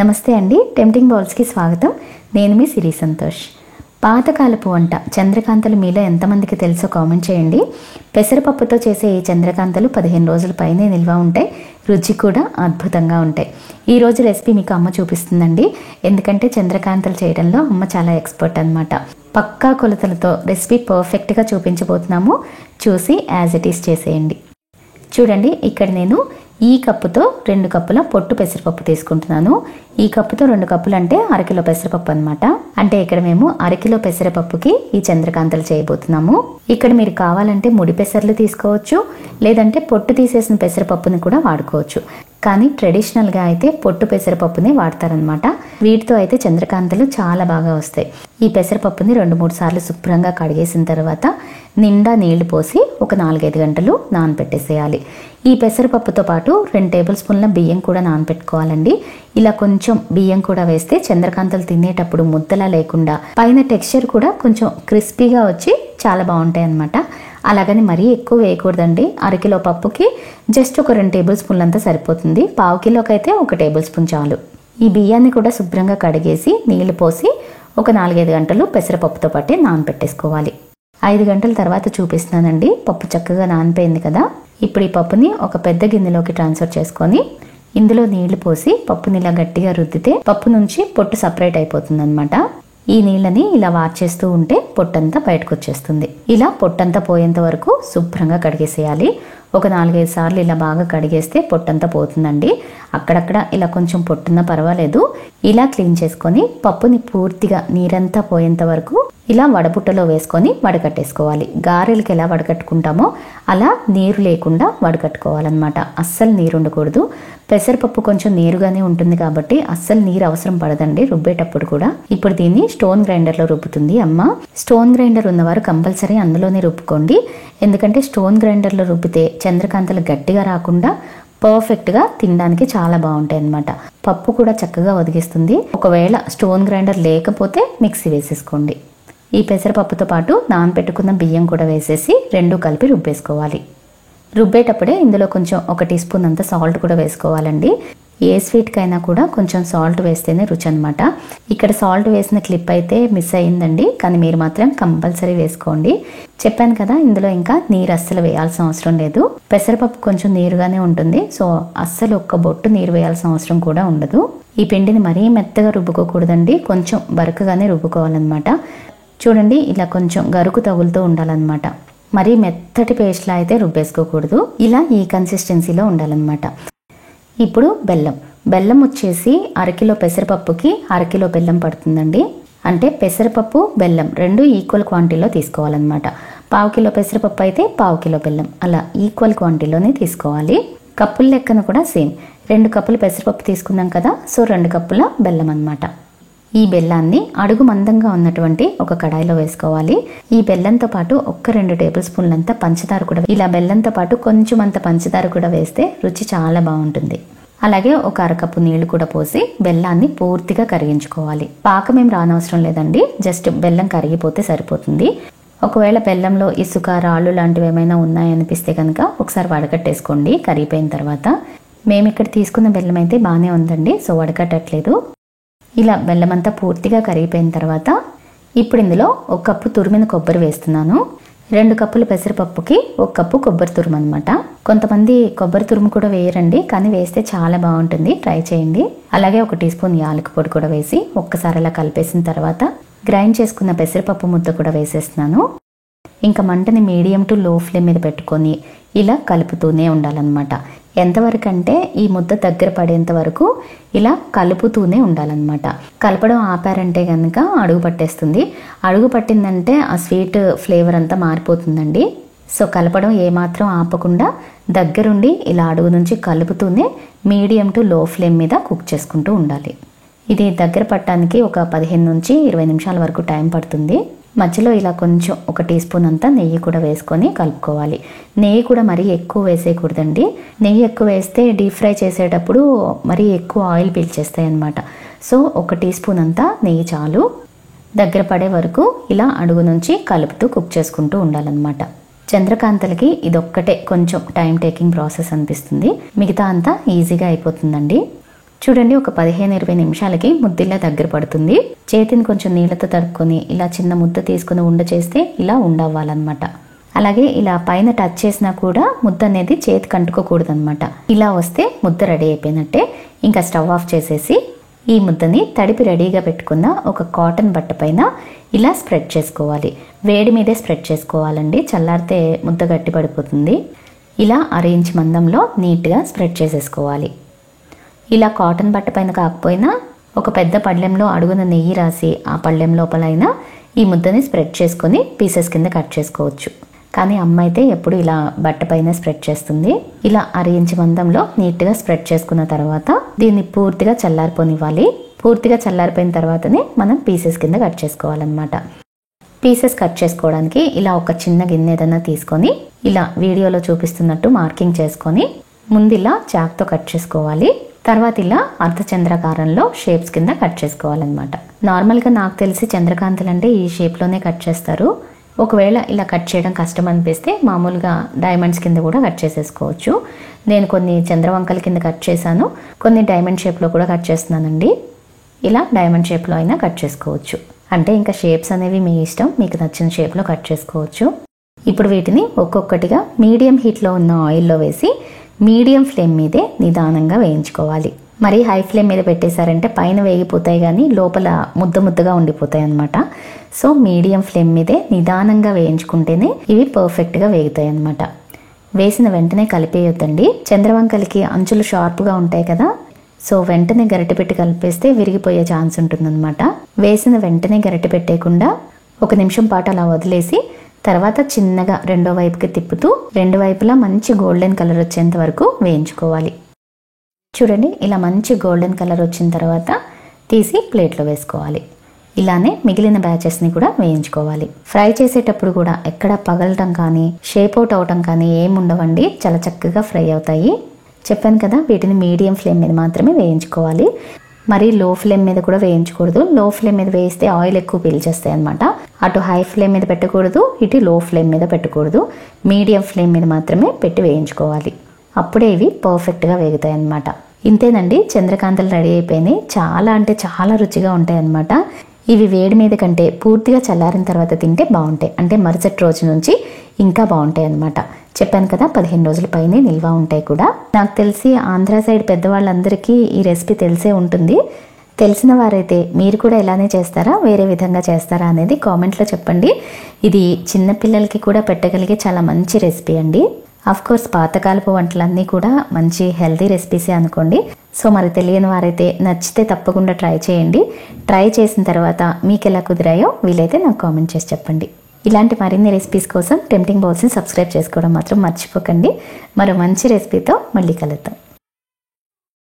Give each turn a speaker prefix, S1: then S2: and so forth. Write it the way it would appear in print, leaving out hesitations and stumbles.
S1: నమస్తే అండి, టెంప్టింగ్ బౌల్స్కి స్వాగతం. నేను మీ సిరి సంతోష్. పాతకాలపు వంట చంద్రకాంతలు మీలో ఎంతమందికి తెలుసో కామెంట్ చేయండి. పెసరపప్పుతో చేసే ఈ చంద్రకాంతలు 15 రోజుల పైనే నిల్వ ఉంటాయి. రుచి కూడా అద్భుతంగా ఉంటాయి. ఈరోజు రెసిపీ మీకు అమ్మ చూపిస్తుందండి. ఎందుకంటే చంద్రకాంతలు చేయడంలో అమ్మ చాలా ఎక్స్పర్ట్ అనమాట. పక్కా కొలతలతో రెసిపీ పర్ఫెక్ట్గా చూపించబోతున్నాము. చూసి యాజ్ ఇట్ ఈస్ చేసేయండి. చూడండి, ఇక్కడ నేను ఈ కప్పుతో 2 కప్పుల పొట్టు పెసరపప్పు తీసుకుంటున్నాను. ఈ కప్పుతో 2 కప్పులు అంటే అరకిలో పెసరపప్పు అనమాట. అంటే ఇక్కడ మేము అరకిలో పెసరపప్పుకి ఈ చంద్రకాంతలు చేయబోతున్నాము. ఇక్కడ మీరు కావాలంటే ముడి పెసర్లు తీసుకోవచ్చు, లేదంటే పొట్టు తీసేసిన పెసరపప్పుని కూడా వాడుకోవచ్చు. కానీ ట్రెడిషనల్గా అయితే పొట్టు పెసరపప్పునే వాడతారనమాట. వీటితో అయితే చంద్రకాంతలు చాలా బాగా వస్తాయి. ఈ పెసరపప్పుని 2-3 సార్లు శుభ్రంగా కడిగేసిన తర్వాత నిండా నీళ్లు పోసి ఒక 4-5 గంటలు నానబెట్టేసేయాలి. ఈ పెసరపప్పుతో పాటు 2 టేబుల్ స్పూన్ల బియ్యం కూడా నానబెట్టుకోవాలండి. ఇలా కొంచెం బియ్యం కూడా వేస్తే చంద్రకాంతలు తినేటప్పుడు ముద్దలా లేకుండా పైన టెక్స్చర్ కూడా కొంచెం క్రిస్పీగా వచ్చి చాలా బాగుంటాయి అన్నమాట. అలాగని మరీ ఎక్కువ వేయకూడదండి. అరకిలో పప్పుకి జస్ట్ ఒక 2 టేబుల్ స్పూన్లంతా సరిపోతుంది. పావు కిలోకి అయితే 1 టేబుల్ స్పూన్ చాలు. ఈ బియ్యాన్ని కూడా శుభ్రంగా కడిగేసి నీళ్లు పోసి ఒక 4-5 గంటలు పెసరపప్పుతో పాటే నానబెట్టేసుకోవాలి. 5 గంటల తర్వాత చూపిస్తున్నానండి. పప్పు చక్కగా నానిపోయింది కదా. ఇప్పుడు ఈ పప్పుని ఒక పెద్ద గిన్నెలోకి ట్రాన్స్ఫర్ చేసుకొని ఇందులో నీళ్లు పోసి పప్పుని ఇలా గట్టిగా రుద్దితే పప్పు నుంచి పొట్టు సపరేట్ అయిపోతుంది అనమాట. ఈ నీళ్ళని ఇలా వార్చేస్తూ ఉంటే పొట్టంతా బయటకు వచ్చేస్తుంది. ఇలా పొట్టంతా పోయేంత వరకు శుభ్రంగా కడిగేసేయాలి. ఒక 4-5 సార్లు ఇలా బాగా కడిగేస్తే పొట్టంతా పోతుందండి. అక్కడక్కడ ఇలా కొంచెం పొట్టున్నా పర్వాలేదు. ఇలా క్లీన్ చేసుకొని పప్పుని పూర్తిగా నీరంతా పోయేంత వరకు ఇలా వడబుట్టలో వేసుకొని వడకట్టేసుకోవాలి. గారెలకి ఎలా వడకట్టుకుంటామో అలా నీరు లేకుండా వడకట్టుకోవాలన్నమాట. అస్సలు నీరు ఉండకూడదు. పెసరపప్పు కొంచెం నీరుగానే ఉంటుంది కాబట్టి అస్సలు నీరు అవసరం పడదండి రుబ్బేటప్పుడు కూడా. ఇప్పుడు దీన్ని స్టోన్ గ్రైండర్లో రుబ్బుతుంది అమ్మ. స్టోన్ గ్రైండర్ ఉన్నవారు కంపల్సరీ అందులోనే రుబ్బుకోండి. ఎందుకంటే స్టోన్ గ్రైండర్లో రుబ్బితే చంద్రకాంతలు గట్టిగా రాకుండా పర్ఫెక్ట్గా తినడానికి చాలా బాగుంటాయి అన్నమాట. పప్పు కూడా చక్కగా ఒదిగిస్తుంది. ఒకవేళ స్టోన్ గ్రైండర్ లేకపోతే మిక్సీ వేసేసుకోండి. ఈ పెసరపప్పుతో పాటు నానబెట్టుకున్న బియ్యం కూడా వేసేసి 2 కలిపి రుబ్బేసుకోవాలి. రుబ్బేటప్పుడే ఇందులో కొంచెం 1 టీ స్పూన్ అంత సాల్ట్ కూడా వేసుకోవాలండి. ఏ స్వీట్కైనా కూడా కొంచెం సాల్ట్ వేస్తేనే రుచి అనమాట. ఇక్కడ సాల్ట్ వేసిన క్లిప్ అయితే మిస్ అయ్యిందండి, కానీ మీరు మాత్రం కంపల్సరీ వేసుకోండి. చెప్పాను కదా, ఇందులో ఇంకా నీరు అస్సలు వేయాల్సిన అవసరం లేదు. పెసరపప్పు కొంచెం నీరుగానే ఉంటుంది, సో అస్సలు ఒక్క బొట్టు నీరు వేయాల్సిన అవసరం కూడా ఉండదు. ఈ పిండిని మరీ మెత్తగా రుబ్బుకోకూడదండి, కొంచెం బరకగానే రుబ్బుకోవాలన్నమాట. చూడండి, ఇలా కొంచెం గరుకు తగులుతూ ఉండాలన్నమాట. మరీ మెత్తటి పేస్ట్లా అయితే రుబ్బేసుకోకూడదు. ఇలా ఈ కన్సిస్టెన్సీలో ఉండాలన్నమాట. ఇప్పుడు బెల్లం వచ్చేసి అరకిలో పెసరపప్పుకి అరకిలో బెల్లం పడుతుందండి. అంటే పెసరపప్పు బెల్లం 2 ఈక్వల్ క్వాంటిటీలో తీసుకోవాలన్నమాట. పావు కిలో పెసరపప్పు అయితే పావు కిలో బెల్లం, అలా ఈక్వల్ క్వాంటిటీలోనే తీసుకోవాలి. కప్పుల లెక్కన కూడా సేమ్. 2 కప్పులు పెసరపప్పు తీసుకున్నాం కదా, సో 2 కప్పుల బెల్లం అన్నమాట. ఈ బెల్లాన్ని అడుగు మందంగా ఉన్నటువంటి ఒక కడాయిలో వేసుకోవాలి. ఈ బెల్లంతో పాటు 1-2 టేబుల్ స్పూన్లంత పంచదార కూడా, ఇలా బెల్లంతో పాటు కొంచెం అంత పంచదార కూడా వేస్తే రుచి చాలా బాగుంటుంది. అలాగే ఒక అరకప్పు నీళ్లు కూడా పోసి బెల్లాన్ని పూర్తిగా కరిగించుకోవాలి. పాకం ఏం రానవసరం లేదండి, జస్ట్ బెల్లం కరిగిపోతే సరిపోతుంది. ఒకవేళ బెల్లంలో ఇసుక, రాళ్ళు లాంటివి ఏమైనా ఉన్నాయనిపిస్తే కనుక ఒకసారి వడకట్టేసుకోండి కరిగిపోయిన తర్వాత. మేము ఇక్కడ తీసుకున్న బెల్లం అయితే బాగానే ఉందండి, సో వడకట్టట్లేదు. ఇలా బెల్లం అంతా పూర్తిగా కరిగిపోయిన తర్వాత ఇప్పుడు ఇందులో 1 కప్పు తురిమిన కొబ్బరి వేస్తున్నాను. 2 కప్పుల పెసరపప్పుకి 1 కప్పు కొబ్బరి తురుము అనమాట. కొంతమంది కొబ్బరి తురుము కూడా వేయరండి, కానీ వేస్తే చాలా బాగుంటుంది, ట్రై చేయండి. అలాగే 1 టీ స్పూన్ యాలక పొడి కూడా వేసి ఒక్కసారి అలా కలిపేసిన తర్వాత గ్రైండ్ చేసుకున్న పెసరపప్పు ముద్ద కూడా వేసేస్తున్నాను. ఇంకా మంటని మీడియం టు లో ఫ్లేమ్ మీద పెట్టుకొని ఇలా కలుపుతూనే ఉండాలన్నమాట. ఎంతవరకు అంటే ఈ ముద్ద దగ్గర పడేంత వరకు ఇలా కలుపుతూనే ఉండాలన్నమాట. కలపడం ఆపారంటే కనుక అడుగు పట్టేస్తుంది. అడుగు పట్టిందంటే ఆ స్వీట్ ఫ్లేవర్ అంతా మారిపోతుందండి. సో కలపడం ఏమాత్రం ఆపకుండా దగ్గరుండి ఇలా అడుగు నుంచి కలుపుతూనే మీడియం టు లో ఫ్లేమ్ మీద కుక్ చేసుకుంటూ ఉండాలి. ఇది దగ్గర పట్టడానికి ఒక 15-20 నిమిషాల వరకు టైం పడుతుంది. మధ్యలో ఇలా కొంచెం 1 టీ స్పూన్ అంతా నెయ్యి కూడా వేసుకొని కలుపుకోవాలి. నెయ్యి కూడా మరీ ఎక్కువ వేసేయకూడదండి. నెయ్యి ఎక్కువ వేస్తే డీప్ ఫ్రై చేసేటప్పుడు మరీ ఎక్కువ ఆయిల్ పీల్చేస్తాయి అన్నమాట. సో 1 టీ స్పూన్ అంతా నెయ్యి చాలు. దగ్గర పడే వరకు ఇలా అడుగు నుంచి కలుపుతూ కుక్ చేసుకుంటూ ఉండాలన్నమాట. చంద్రకాంతలకి ఇదొక్కటే కొంచెం టైం టేకింగ్ ప్రాసెస్ అనిపిస్తుంది, మిగతా అంతా ఈజీగా అయిపోతుందండి. చూడండి, ఒక 15-20 నిమిషాలకి ముద్దిలా దగ్గర పడుతుంది. చేతిని కొంచెం నీళ్ళతో తడుపుకొని ఇలా చిన్న ముద్ద తీసుకుని ఉండ చేస్తే ఇలా ఉండవ్వాలన్నమాట. అలాగే ఇలా పైన టచ్ చేసినా కూడా ముద్ద అనేది చేతికి అంటుకోకూడదు అనమాట. ఇలా వస్తే ముద్ద రెడీ అయిపోయినట్టే. ఇంకా స్టవ్ ఆఫ్ చేసేసి ఈ ముద్దని తడిపి రెడీగా పెట్టుకున్న ఒక కాటన్ బట్ట పైన ఇలా స్ప్రెడ్ చేసుకోవాలి. వేడి మీదే స్ప్రెడ్ చేసుకోవాలండి, చల్లారితే ముద్ద గట్టి పడిపోతుంది. ఇలా 1 ఇంచ్ మందంలో నీట్గా స్ప్రెడ్ చేసేసుకోవాలి. ఇలా కాటన్ బట్ట పైన కాకపోయినా ఒక పెద్ద పళ్ళెంలో అడుగున నెయ్యి రాసి ఆ పళ్ళెం లోపలైనా ఈ ముద్దని స్ప్రెడ్ చేసుకొని పీసెస్ కింద కట్ చేసుకోవచ్చు. కానీ అమ్మ అయితే ఎప్పుడు ఇలా బట్ట పైన స్ప్రెడ్ చేస్తుంది. ఇలా 1 ఇంచ్ మందంలో నీట్గా స్ప్రెడ్ చేసుకున్న తర్వాత దీన్ని పూర్తిగా చల్లారిపోనివ్వాలి. పూర్తిగా చల్లారిపోయిన తర్వాతనే మనం పీసెస్ కింద కట్ చేసుకోవాలన్నమాట. పీసెస్ కట్ చేసుకోవడానికి ఇలా ఒక చిన్న గిన్నె ఏదైనా తీసుకొని ఇలా వీడియోలో చూపిస్తున్నట్టు మార్కింగ్ చేసుకొని ముందు ఇలా చాక్తో కట్ చేసుకోవాలి. తర్వాత ఇలా అర్ధచంద్రాకారంలో షేప్స్ కింద కట్ చేసుకోవాలన్నమాట. నార్మల్గా నాకు తెలిసి చంద్రకాంతలు అంటే ఈ షేప్లోనే కట్ చేస్తారు. ఒకవేళ ఇలా కట్ చేయడం కష్టం అనిపిస్తే మామూలుగా డైమండ్స్ కింద కూడా కట్ చేసేసుకోవచ్చు. నేను కొన్ని చంద్రవంకల కింద కట్ చేశాను, కొన్ని డైమండ్ షేప్లో కూడా కట్ చేస్తున్నానండి. ఇలా డైమండ్ షేప్లో అయినా కట్ చేసుకోవచ్చు. అంటే ఇంకా షేప్స్ అనేవి మీ ఇష్టం, మీకు నచ్చిన షేప్లో కట్ చేసుకోవచ్చు. ఇప్పుడు వీటిని ఒక్కొక్కటిగా మీడియం హీట్లో ఉన్న ఆయిల్లో వేసి మీడియం ఫ్లేమ్ మీదే నిదానంగా వేయించుకోవాలి. మరి హై ఫ్లేమ్ మీద పెట్టేశారంటే పైన వేగిపోతాయి కానీ లోపల ముద్ద ముద్దగా ఉండిపోతాయి అన్నమాట. సో మీడియం ఫ్లేమ్ మీదే నిదానంగా వేయించుకుంటేనే ఇవి పర్ఫెక్ట్గా వేగుతాయి అన్నమాట. వేసిన వెంటనే కలిపేయొద్దండి. చంద్రవంకలకి అంచులు షార్ప్గా ఉంటాయి కదా, సో వెంటనే గరిటె పెట్టి కలిపేస్తే విరిగిపోయే ఛాన్స్ ఉంటుందన్నమాట. వేసిన వెంటనే గరిటె పెట్టేయకుండా 1 నిమిషం పాటు అలా వదిలేసి తర్వాత చిన్నగా రెండో వైపుకి తిప్పుతూ 2 వైపులా మంచి గోల్డెన్ కలర్ వచ్చేంత వరకు వేయించుకోవాలి. చూడండి, ఇలా మంచి గోల్డెన్ కలర్ వచ్చిన తర్వాత తీసి ప్లేట్లో వేసుకోవాలి. ఇలానే మిగిలిన బ్యాచెస్ని కూడా వేయించుకోవాలి. ఫ్రై చేసేటప్పుడు కూడా ఎక్కడ పగలటం కానీ షేప్ అవుట్ అవటం కానీ ఏముండవండి, చాలా చక్కగా ఫ్రై అవుతాయి. చెప్పాను కదా, వీటిని మీడియం ఫ్లేమ్ మీద మాత్రమే వేయించుకోవాలి. మరి లో ఫ్లేమ్ మీద కూడా వేయించకూడదు. లో ఫ్లేమ్ మీద వేయిస్తే ఆయిల్ ఎక్కువ పీల్చేస్తాయి అనమాట. అటు హై ఫ్లేమ్ మీద పెట్టకూడదు, ఇటు లో ఫ్లేమ్ మీద పెట్టకూడదు. మీడియం ఫ్లేమ్ మీద మాత్రమే పెట్టి వేయించుకోవాలి. అప్పుడే ఇవి పర్ఫెక్ట్గా వేగుతాయి అన్నమాట. ఇంతేనండి, చంద్రకాంతలు రెడీ అయిపోయినాయి. చాలా అంటే చాలా రుచిగా ఉంటాయి అన్నమాట. ఇవి వేడి మీద కంటే పూర్తిగా చల్లారిన తర్వాత తింటే బాగుంటాయి. అంటే మరుసటి రోజు నుంచి ఇంకా బాగుంటాయి అన్నమాట. చెప్పాను కదా, 15 రోజుల పైనే నిల్వ ఉంటాయి కూడా. నాకు తెలిసి ఆంధ్ర సైడ్ పెద్దవాళ్ళందరికీ ఈ రెసిపీ తెలిసే ఉంటుంది. తెలిసిన వారైతే మీరు కూడా ఇలానే చేస్తారా, వేరే విధంగా చేస్తారా అనేది కామెంట్లో చెప్పండి. ఇది చిన్నపిల్లలకి కూడా పెట్టగలిగే చాలా మంచి రెసిపీ అండి. కోర్స్ పాతకాలపు వంటలన్నీ కూడా మంచి హెల్తీ రెసిపీసే అనుకోండి. సో మరి తెలియని వారైతే నచ్చితే తప్పకుండా ట్రై చేయండి. ట్రై చేసిన తర్వాత మీకు ఎలా కుదిరాయో వీలైతే నాకు కామెంట్ చేసి చెప్పండి. ఇలాంటి మరిన్ని రెసిపీస్ కోసం టెంప్టింగ్ బౌల్స్ని సబ్స్క్రైబ్ చేసుకోవడం మాత్రం మర్చిపోకండి. మరో మంచి రెసిపీతో మళ్ళీ కలుద్దాం.